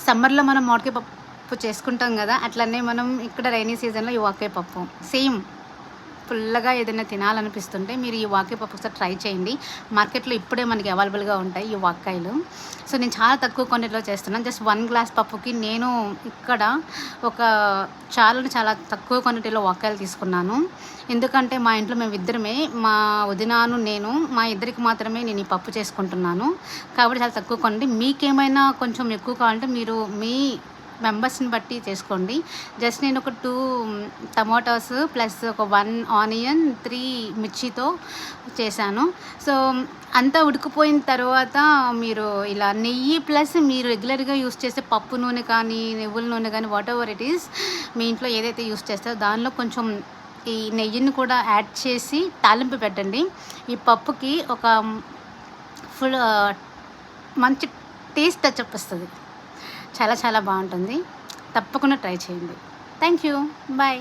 సమ్మర్లో మనం మామిడికాయ పప్పు చేసుకుంటాం కదా, అట్లనే మనం ఇక్కడ రైనీ సీజన్లో ఈ వాకాయ పప్పు సేమ్ ఫుల్గా ఏదైనా తినాలనిపిస్తుంటే మీరు ఈ వాకాయ పప్పు ఒకసారి ట్రై చేయండి. మార్కెట్లో ఇప్పుడే మనకి అవైలబుల్గా ఉంటాయి ఈ వాకాయలు. సో నేను చాలా తక్కువ క్వాంటిటీలో చేస్తున్నాను. జస్ట్ 1 గ్లాస్ పప్పుకి నేను ఇక్కడ ఒక చాలా తక్కువ క్వాంటిటీలో వాకాయలు తీసుకున్నాను. ఎందుకంటే మా ఇంట్లో మేము ఇద్దరమే, మా వదినాను నేను, మా ఇద్దరికి మాత్రమే నేను ఈ పప్పు చేసుకుంటున్నాను. కాబట్టి చాలా తక్కువ క్వాంటిటీ. మీకేమైనా కొంచెం ఎక్కువ కావాలంటే మీరు మీ మెంబర్స్ని బట్టి చేసుకోండి. జస్ట్ నేను ఒక 2 టమాటోస్ ప్లస్ ఒక 1 ఆనియన్ 3 మిర్చితో చేశాను. సో అంతా ఉడికిపోయిన తర్వాత మీరు ఇలా నెయ్యి ప్లస్ మీరు రెగ్యులర్గా యూస్ చేసే పప్పు నూనె కానీ నువ్వుల నూనె కానీ వాట్ ఎవర్ ఇట్ ఈస్, మీ ఇంట్లో ఏదైతే యూస్ చేస్తారో దానిలో కొంచెం ఈ నెయ్యిని కూడా యాడ్ చేసి తాలింపు పెట్టండి. ఈ పప్పుకి ఒక ఫుల్ మంచి టేస్ట్ టచ్అప్ వస్తుంది. చాలా బాగుంటుంది. తప్పకుండా ట్రై చేయండి. Thank you. బాయ్.